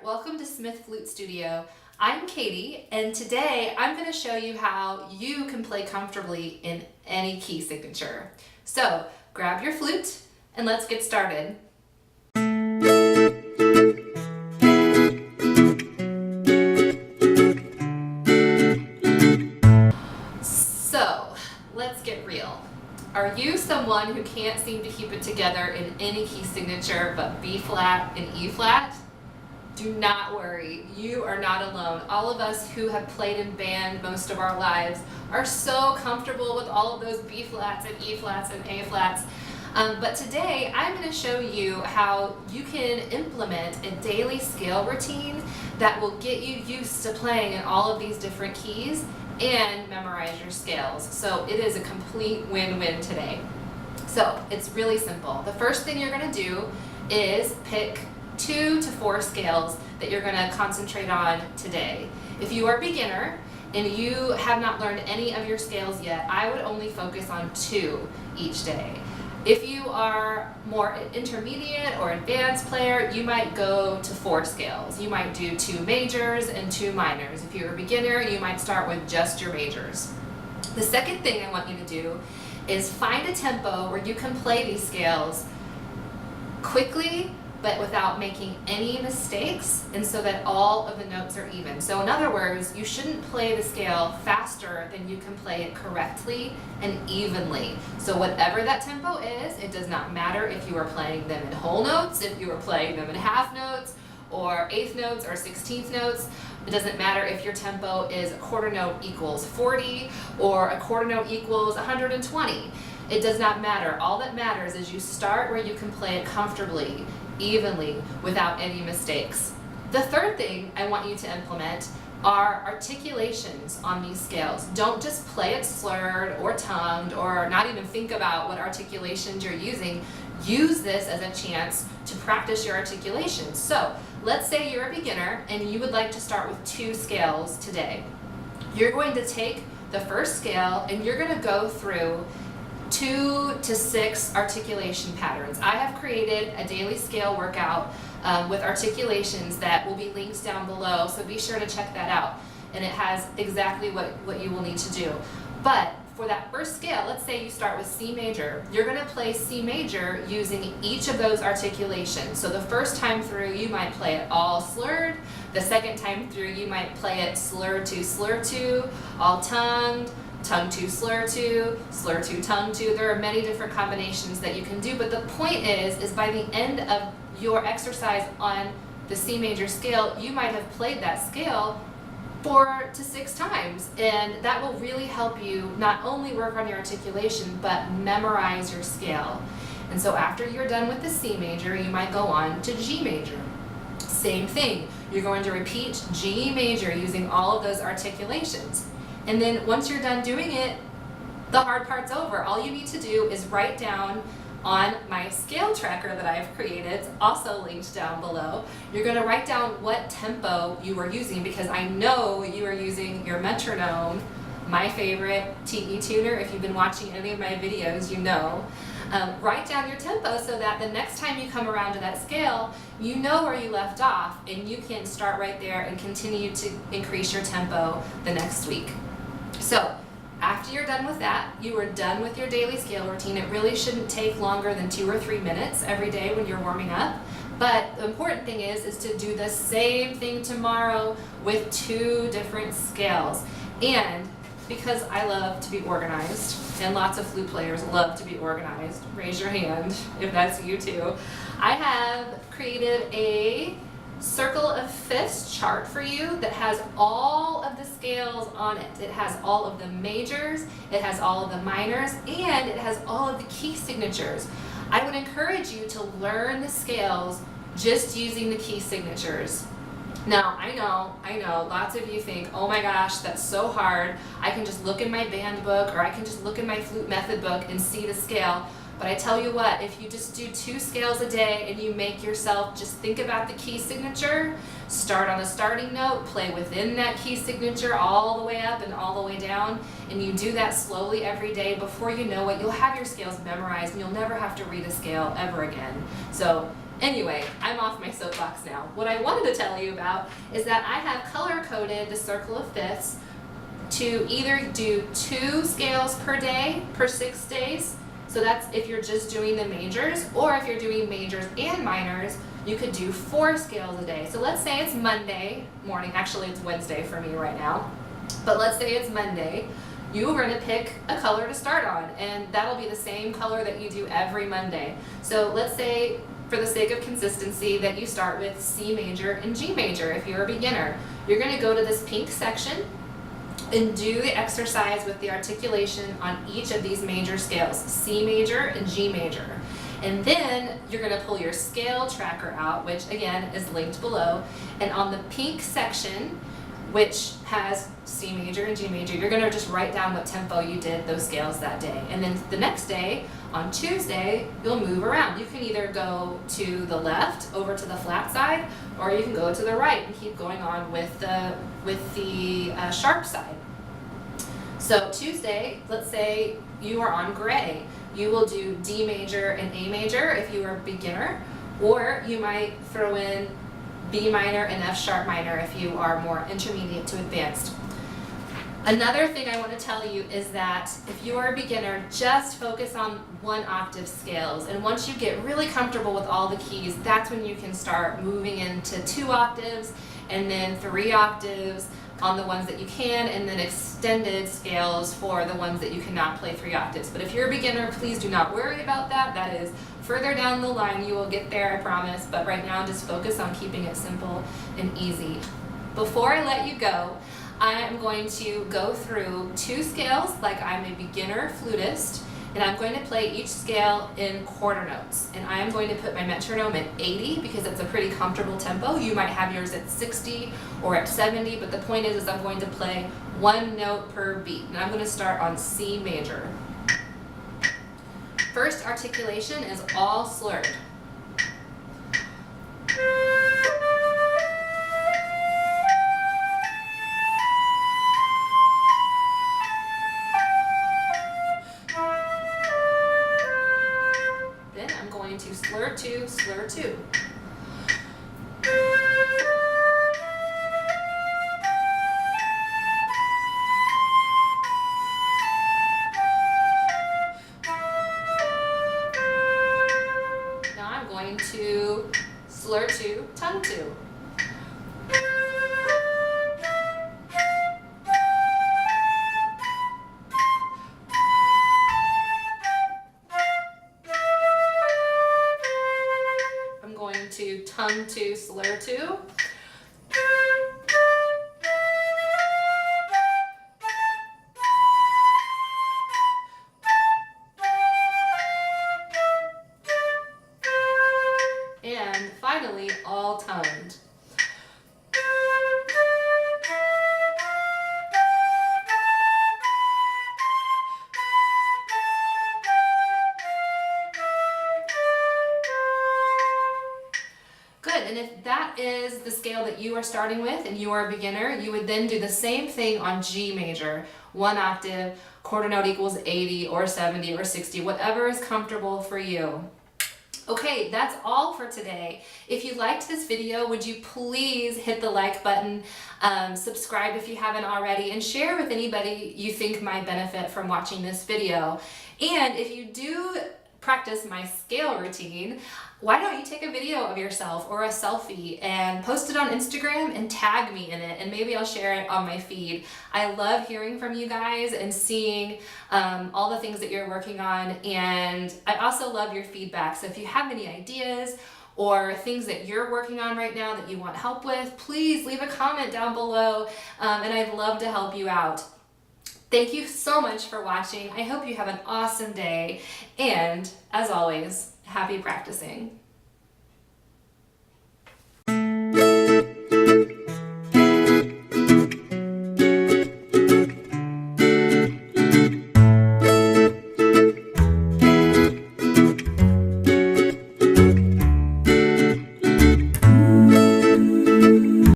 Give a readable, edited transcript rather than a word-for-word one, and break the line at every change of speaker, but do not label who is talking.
welcome to Smith Flute Studio. I'm Katie, and today I'm going to show you how you can play comfortably in any key signature. So grab your flute and let's get started. So let's get real. Are you someone who can't seem to keep it together in any key signature but B flat and E flat? Do not worry, you are not alone. All of us who have played in band most of our lives are so comfortable with all of those B flats and E flats and A flats. But today I'm going to show you how you can implement a daily scale routine that will get you used to playing in all of these different keys and memorize your scales. So it is a complete win-win today. So it's really simple. The first thing you're going to do is pick 2 to 4 scales that you're going to concentrate on today. If you are a beginner and you have not learned any of your scales yet, I would only focus on 2 each day. If you are more intermediate or advanced player, you might go to 4 scales. You might do 2 majors and 2 minors. If you're a beginner, you might start with just your majors. The second thing I want you to do is find a tempo where you can play these scales quickly but without making any mistakes, and so that all of the notes are even. So in other words, you shouldn't play the scale faster than you can play it correctly and evenly. So whatever that tempo is, it does not matter if you are playing them in whole notes, if you are playing them in half notes, or eighth notes, or 16th notes. It doesn't matter if your tempo is a quarter note equals 40, or a quarter note equals 120. It does not matter. All that matters is you start where you can play it comfortably, evenly, without any mistakes. The third thing I want you to implement are articulations on these scales. Don't just play it slurred or tongued or not even think about what articulations you're using. Use this as a chance to practice your articulations. So let's say you're a beginner and you would like to start with 2 scales today. You're going to take the first scale and you're going to go through 2 to 6 articulation patterns. I have created a daily scale workout with articulations that will be linked down below, so be sure to check that out. And it has exactly what you will need to do. But for that first scale, let's say you start with C major. You're going to play C major using each of those articulations. So the first time through, you might play it all slurred. The second time through, you might play it slur to, all tongued, tongue to, slur to, tongue to. There are many different combinations that you can do, but the point is by the end of your exercise on the C major scale, you might have played that scale 4 to 6 times, and that will really help you not only work on your articulation, but memorize your scale. And so after you're done with the C major, you might go on to G major. Same thing, you're going to repeat G major using all of those articulations. And then once you're done doing it, the hard part's over. All you need to do is write down on my scale tracker that I've created, it's also linked down below. You're going to write down what tempo you are using, because I know you are using your metronome, my favorite TE tuner. If you've been watching any of my videos, you know. Write down your tempo so that the next time you come around to that scale, you know where you left off and you can start right there and continue to increase your tempo the next week. So after you're done with that, you are done with your daily scale routine. It really shouldn't take longer than 2 or 3 minutes every day when you're warming up. But the important thing is to do the same thing tomorrow with 2 different scales. And because I love to be organized, and lots of flute players love to be organized, raise your hand if that's you too, I have created a circle of fifths chart for you that has all of the scales on it. It has all of the majors, it has all of the minors, and it has all of the key signatures. I would encourage you to learn the scales just using the key signatures. Now, I know, lots of you think, oh my gosh, that's so hard. I can just look in my band book, or I can just look in my flute method book and see the scale. But I tell you what, if you just do 2 scales a day and you make yourself just think about the key signature, start on a starting note, play within that key signature all the way up and all the way down, and you do that slowly every day, before you know it, you'll have your scales memorized and you'll never have to read a scale ever again. So Anyway, I'm off my soapbox now. What I wanted to tell you about is that I have color-coded the circle of fifths to either do 2 scales per day, per 6 days. So that's if you're just doing the majors, or if you're doing majors and minors, you could do 4 scales a day. So let's say it's Monday morning, actually it's Wednesday for me right now, but let's say it's Monday. You are going to pick a color to start on, and that'll be the same color that you do every Monday. So let's say, for the sake of consistency, that you start with C major and G major if you're a beginner. You're going to go to this pink section and do the exercise with the articulation on each of these major scales, C major and G major. And then you're going to pull your scale tracker out, which again is linked below, and on the pink section, which has C major and G major, you're going to just write down what tempo you did those scales that day. And then the next day, on Tuesday, you'll move around. You can either go to the left, over to the flat side, or you can go to the right and keep going on with the sharp side. So Tuesday, let's say you are on gray. You will do D major and A major if you are a beginner, or you might throw in B minor and F sharp minor if you are more intermediate to advanced. Another thing I want to tell you is that if you are a beginner, just focus on 1 octave scales, and once you get really comfortable with all the keys, that's when you can start moving into 2 octaves and then 3 octaves on the ones that you can, and then extended scales for the ones that you cannot play 3 octaves. But if you're a beginner, please do not worry about that. That is further down the line. You will get there, I promise. But right now, just focus on keeping it simple and easy. Before I let you go, I am going to go through 2 scales like I'm a beginner flutist, and I'm going to play each scale in quarter notes. And I am going to put my metronome at 80 because it's a pretty comfortable tempo. You might have yours at 60 or at 70, but the point is I'm going to play 1 note per beat. And I'm going to start on C major. First articulation is all slurred. To slur 2, slur 2. Now I'm going to slur 2, tongue 2. To tongue 2, slur 2. And finally, all tongued. And if that is the scale that you are starting with and you are a beginner, you would then do the same thing on G major. 1 octave, quarter note equals 80 or 70 or 60, whatever is comfortable for you. Okay, that's all for today. If you liked this video, would you please hit the like button, subscribe if you haven't already, and share with anybody you think might benefit from watching this video. And if you do practice my scale routine, why don't you take a video of yourself or a selfie and post it on Instagram and tag me in it, and maybe I'll share it on my feed. I love hearing from you guys and seeing all the things that you're working on, and I also love your feedback. So if you have any ideas or things that you're working on right now that you want help with, please leave a comment down below, and I'd love to help you out. Thank you so much for watching. I hope you have an awesome day, and as always, happy practicing.